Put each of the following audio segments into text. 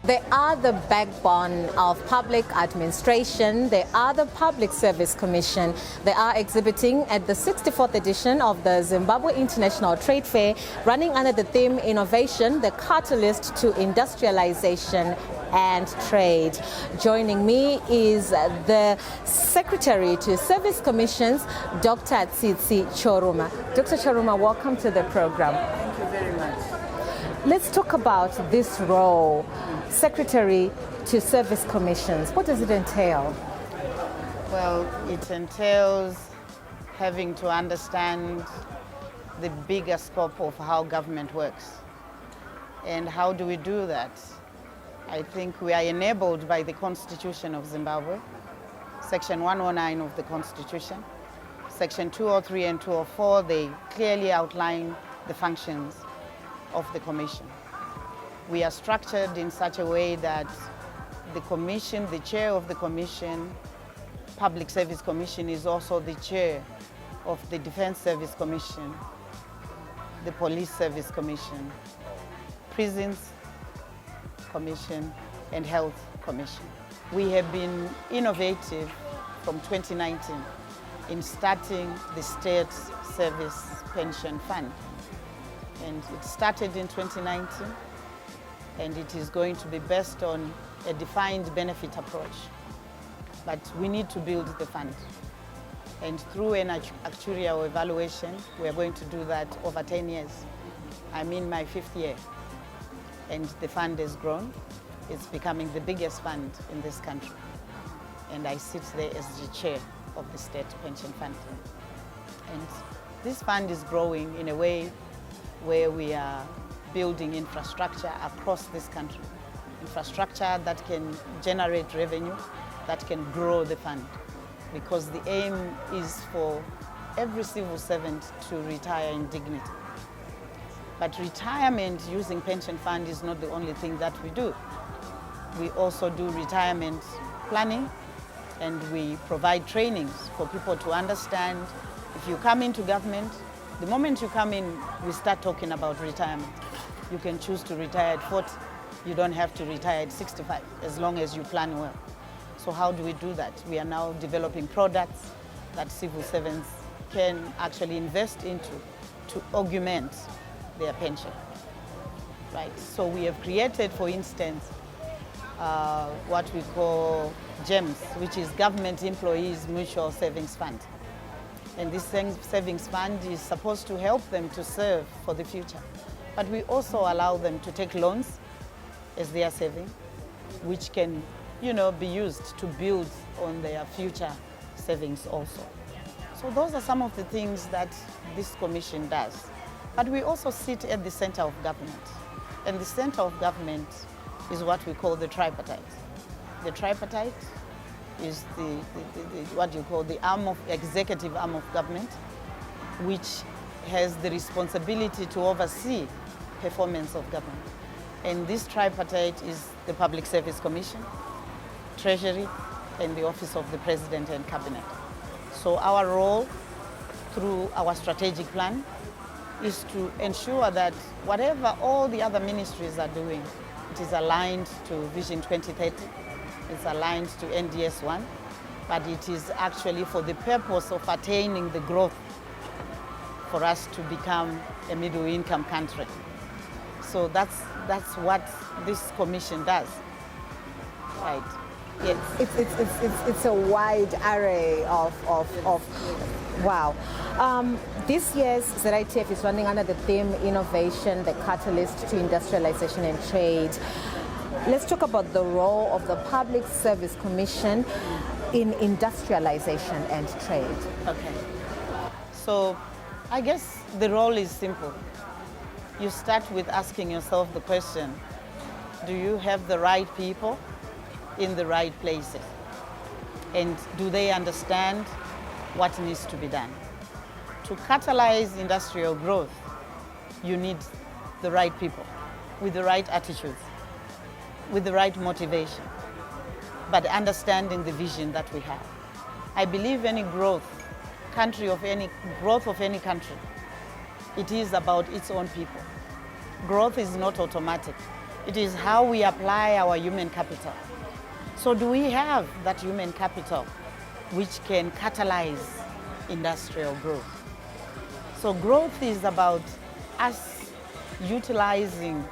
They are the backbone of public administration. They are the Public Service Commission. They are exhibiting at the 64th edition of the Zimbabwe International Trade Fair, running under the theme Innovation, the Catalyst to Industrialization and Trade. Joining me is the Secretary to Service Commissions, Dr. Tsitsi Choruma. Dr. Choruma, welcome to the program. Thank you very much. Let's talk about this role, Secretary to Service Commissions. What does it entail? Well, it entails having to understand the bigger scope of how government works. And how do we do that? I think we are enabled by the Constitution of Zimbabwe, Section 109 of the Constitution. Section 203 and 204, they clearly outline the functions of the Commission. We are structured in such a way that the Commission, the chair of the Commission, Public Service Commission, is also the chair of the Defense Service Commission, the Police Service Commission, Prisons Commission, and Health Commission. We have been innovative from 2019 in starting the State Service Pension Fund. And it started in 2019, and it is going to be based on a defined benefit approach. But we need to build the fund. And through an actuarial evaluation, we are going to do that over 10 years. I'm in my 5th year, and the fund has grown. It's becoming the biggest fund in this country. And I sit there as the chair of the State Pension Fund. And this fund is growing in a way where we are building infrastructure across this country. Infrastructure that can generate revenue, that can grow the fund. Because the aim is for every civil servant to retire in dignity. But retirement using pension fund is not the only thing that we do. We also do retirement planning, and we provide trainings for people to understand. If you come into government, the moment you come in, we start talking about retirement. You can choose to retire at 40. You don't have to retire at 65, as long as you plan well. So how do we do that? We are now developing products that civil servants can actually invest into to augment their pension. Right. So we have created, for instance, what we call GEMS, which is Government Employees Mutual Savings Fund. And this savings fund is supposed to help them to serve for the future. But we also allow them to take loans as they are saving, which can, be used to build on their future savings also. So those are some of the things that this commission does. But we also sit at the center of government. And the center of government is what we call the tripartite. The tripartite is what you call the executive arm of government, which has the responsibility to oversee performance of government. And this tripartite is the Public Service Commission, Treasury, and the Office of the President and Cabinet. So our role through our strategic plan is to ensure that whatever all the other ministries are doing, it is aligned to Vision 2030. It's aligned to NDS1, but it is actually for the purpose of attaining the growth for us to become a middle-income country. So that's what this commission does, right? Yes. It's a wide array of wow. This year's ZITF is running under the theme Innovation, the Catalyst to Industrialization and Trade. Let's talk about the role of the Public Service Commission in industrialization and trade. Okay. So I guess the role is simple. You start with asking yourself the question, do you have the right people in the right places? And do they understand what needs to be done? To catalyze industrial growth, you need the right people with the right attitudes, with the right motivation, but understanding the vision that we have. I believe any growth of any country, it is about its own people. Growth is not automatic. It is how we apply our human capital. So do we have that human capital which can catalyze industrial growth? So growth is about us utilizing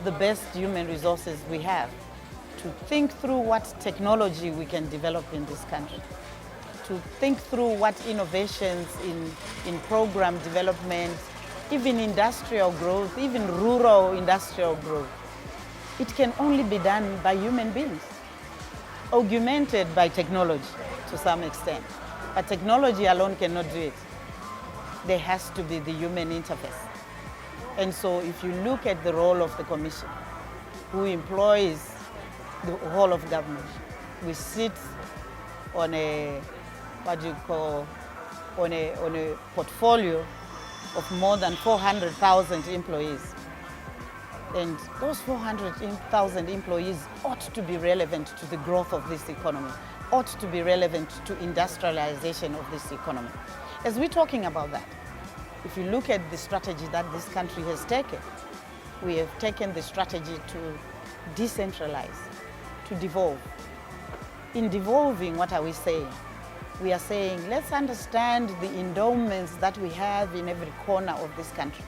the best human resources we have to think through what technology we can develop in this country, to think through what innovations in program development, even industrial growth, even rural industrial growth. It can only be done by human beings, augmented by technology to some extent. But technology alone cannot do it. There has to be the human interface. And so if you look at the role of the Commission, who employs the whole of government, we sit on a, on a portfolio of more than 400,000 employees. And those 400,000 employees ought to be relevant to the growth of this economy, ought to be relevant to industrialization of this economy. As we're talking about that, if you look at the strategy that this country has taken, we have taken the strategy to decentralize, to devolve. In devolving, what are we saying? We are saying, let's understand the endowments that we have in every corner of this country.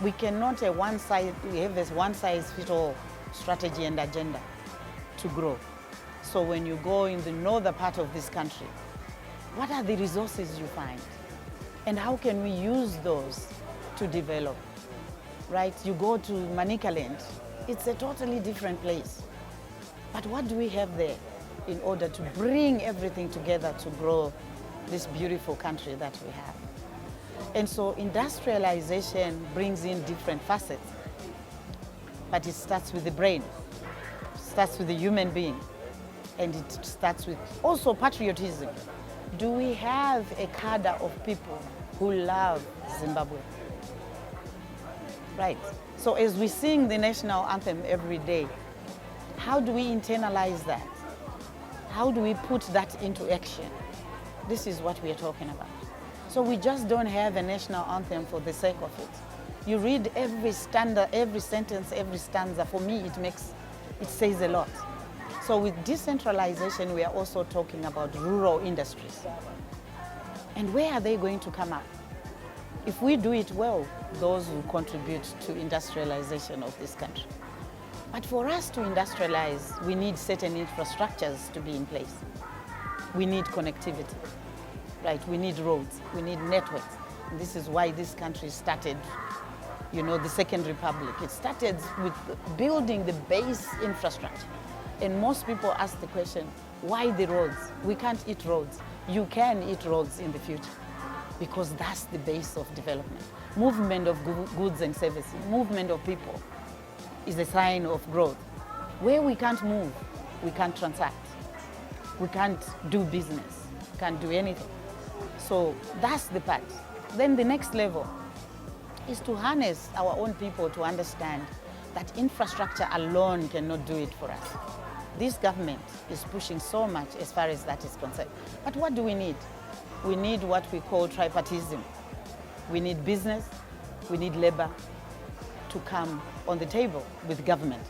We cannot have a one-size-fits-all strategy and agenda to grow. So when you go in the northern part of this country, what are the resources you find? And how can we use those to develop? Right? You go to Manicaland, it's a totally different place. But what do we have there in order to bring everything together to grow this beautiful country that we have? And so industrialization brings in different facets, but it starts with the brain, starts with the human being, and it starts with also patriotism. Do we have a cadre of people who love Zimbabwe? Right. So as we sing the national anthem every day, how do we internalize that? How do we put that into action? This is what we are talking about. So we just don't have a national anthem for the sake of it. You read every standard, every sentence, every stanza. For me, it says a lot. So with decentralization, we are also talking about rural industries. And where are they going to come up? If we do it well, those will contribute to industrialization of this country. But for us to industrialize, we need certain infrastructures to be in place. We need connectivity, right? We need roads, we need networks. And this is why this country started, the Second Republic. It started with building the base infrastructure. And most people ask the question, why the roads? We can't eat roads. You can eat roads in the future because that's the base of development. Movement of goods and services, movement of people is a sign of growth. Where we can't move, we can't transact. We can't do business, can't do anything. So that's the part. Then the next level is to harness our own people to understand that infrastructure alone cannot do it for us. This government is pushing so much as far as that is concerned. But what do we need? We need what we call tripartism. We need business, we need labor to come on the table with government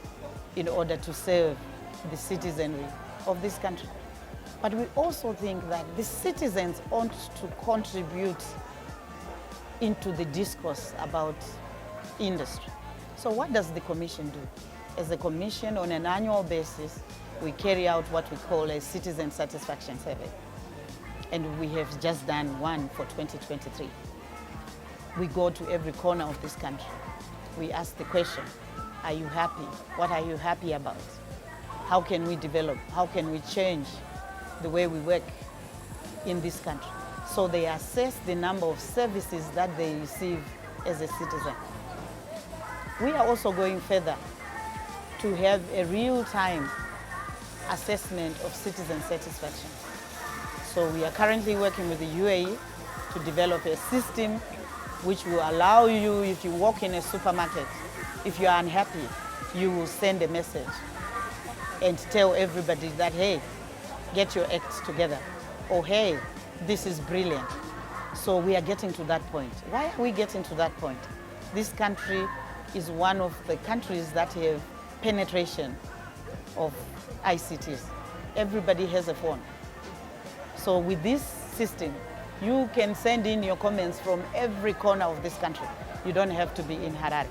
in order to serve the citizenry of this country. But we also think that the citizens ought to contribute into the discourse about industry. So what does the Commission do? As a Commission, on an annual basis, we carry out what we call a citizen satisfaction survey. And we have just done one for 2023. We go to every corner of this country. We ask the question, are you happy? What are you happy about? How can we develop? How can we change the way we work in this country? So they assess the number of services that they receive as a citizen. We are also going further to have a real-time assessment of citizen satisfaction. So we are currently working with the UAE to develop a system which will allow you, if you walk in a supermarket, if you are unhappy, you will send a message and tell everybody that, hey, get your act together, or hey, this is brilliant. So we are getting to that point. Why are we getting to that point? This country is one of the countries that have penetration of ICTs. Everybody has a phone. So with this system, you can send in your comments from every corner of this country. You don't have to be in Harare.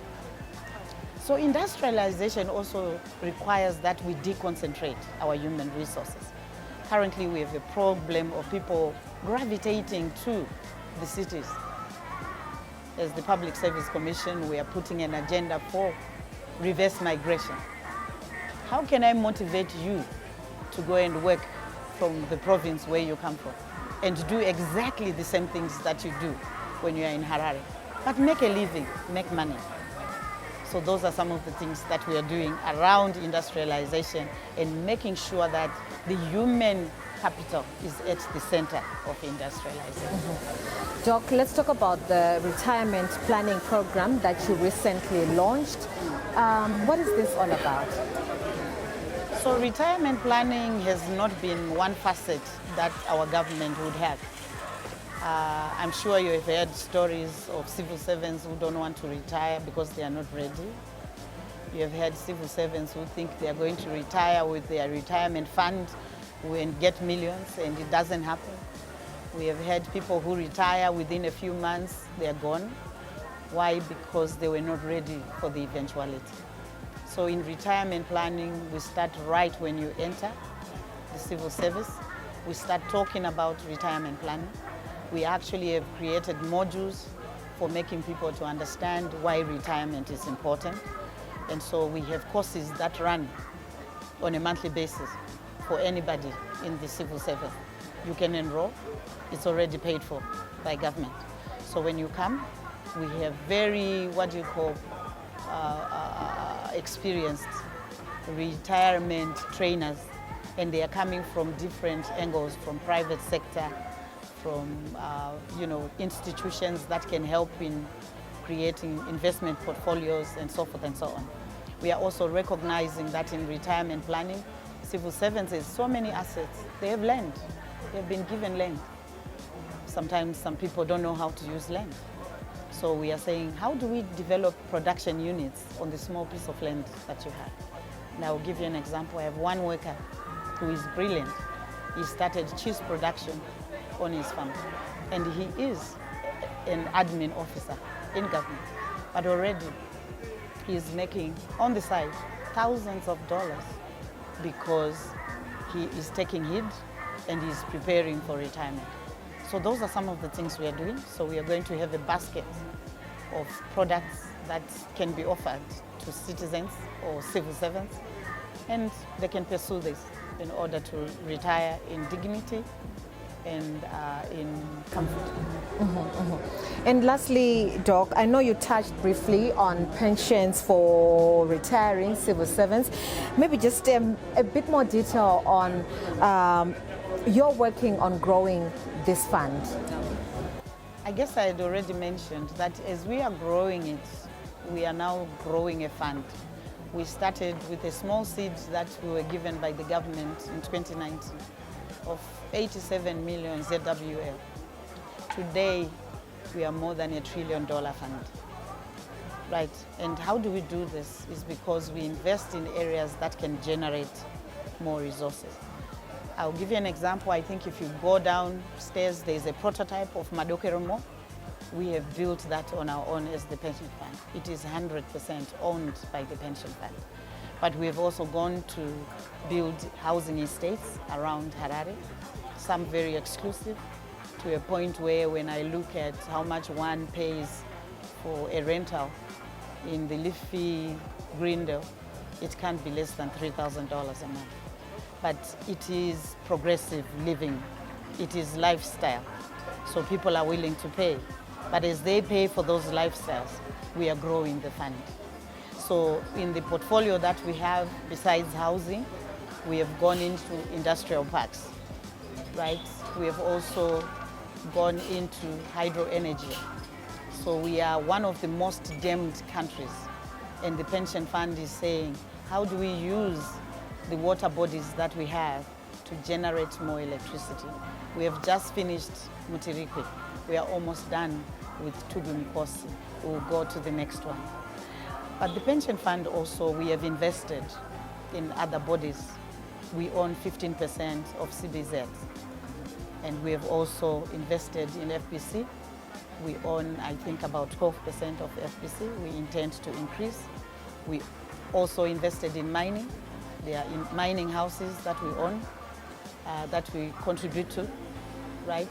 So industrialization also requires that we deconcentrate our human resources. Currently, we have a problem of people gravitating to the cities. As the Public Service Commission, we are putting an agenda for reverse migration. How can I motivate you to go and work from the province where you come from and do exactly the same things that you do when you are in Harare, but make a living, make money? So those are some of the things that we are doing around industrialization and making sure that the human capital is at the center of industrialization. Doc, let's talk about the retirement planning program that you recently launched. What is this all about? So retirement planning has not been one facet that our government would have. I'm sure you have heard stories of civil servants who don't want to retire because they are not ready. You have heard civil servants who think they are going to retire with their retirement fund and get millions, and it doesn't happen. We have had people who retire within a few months, they are gone. Why? Because they were not ready for the eventuality. So in retirement planning, we start right when you enter the civil service. We start talking about retirement planning. We actually have created modules for making people to understand why retirement is important. And so we have courses that run on a monthly basis for anybody in the civil service. You can enroll. It's already paid for by government. So when you come, we have very, experienced retirement trainers, and they are coming from different angles, from private sector, from institutions that can help in creating investment portfolios and so forth and so on. We are also recognizing that in retirement planning, civil servants have so many assets. They have land. They have been given land. Sometimes some people don't know how to use land. So we are saying, how do we develop production units on the small piece of land that you have? And I'll give you an example. I have one worker who is brilliant. He started cheese production on his farm, and he is an admin officer in government. But already he is making, on the side, thousands of dollars because he is taking heed and he is preparing for retirement. So those are some of the things we are doing. So we are going to have a basket of products that can be offered to citizens or civil servants, and they can pursue this in order to retire in dignity and in comfort. And lastly, Doc, I know you touched briefly on pensions for retiring civil servants. Maybe just a bit more detail on you're working on growing this fund. I guess I had already mentioned that as we are growing it, we are now growing a fund. We started with a small seed that we were given by the government in 2019 of 87 million ZWL. Today, we are more than $1 trillion fund. Right, and how do we do this? Is because we invest in areas that can generate more resources. I'll give you an example. I think if you go downstairs, there's a prototype of Madokeromo. We have built that on our own as the pension fund. It is 100% owned by the pension fund. But we have also gone to build housing estates around Harare, some very exclusive, to a point where when I look at how much one pays for a rental in the leafy Greendale, it can't be less than $3,000 a month. But it is progressive living. It is lifestyle. So people are willing to pay. But as they pay for those lifestyles, we are growing the fund. So in the portfolio that we have, besides housing, we have gone into industrial parks, right? We have also gone into hydro energy. So we are one of the most dammed countries. And the pension fund is saying, how do we use the water bodies that we have to generate more electricity? We have just finished Mutirikwi. We are almost done with Tugumikosi. We'll go to the next one. But the pension fund also, we have invested in other bodies. We own 15% of CBZ. And we have also invested in FBC. We own, I think, about 12% of FBC. We intend to increase. We also invested in mining. There are mining houses that we own, that we contribute to, right?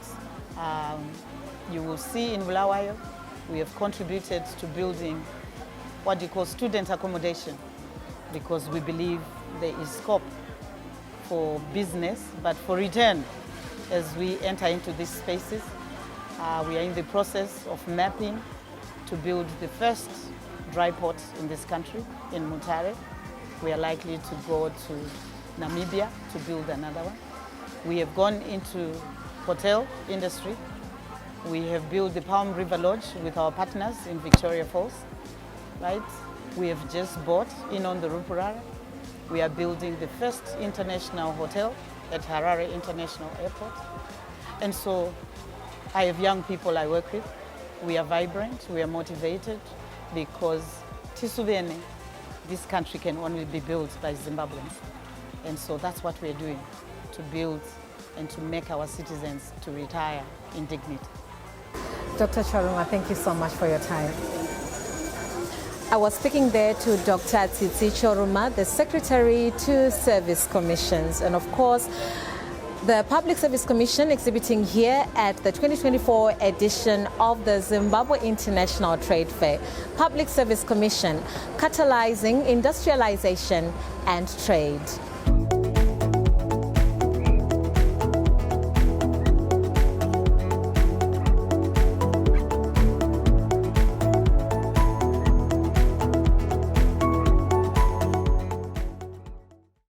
You will see in Bulawayo, we have contributed to building what you call student accommodation, because we believe there is scope for business, but for return as we enter into these spaces. We are in the process of mapping to build the first dry port in this country, in Mutare. We are likely to go to Namibia to build another one. We have gone into hotel industry. We have built the Palm River Lodge with our partners in Victoria Falls, right? We have just bought in on the Rupurara. We are building the first international hotel at Harare International Airport. And so I have young people I work with. We are vibrant, we are motivated, because Tisuvene, this country can only be built by Zimbabweans. And so that's what we're doing, to build and to make our citizens to retire in dignity. Dr. Choruma, thank you so much for your time. I was speaking there to Dr. Tsitsi Choruma, the Secretary to Service Commissions. And of course, the Public Service Commission exhibiting here at the 2024 edition of the Zimbabwe International Trade Fair. Public Service Commission, catalyzing industrialization and trade.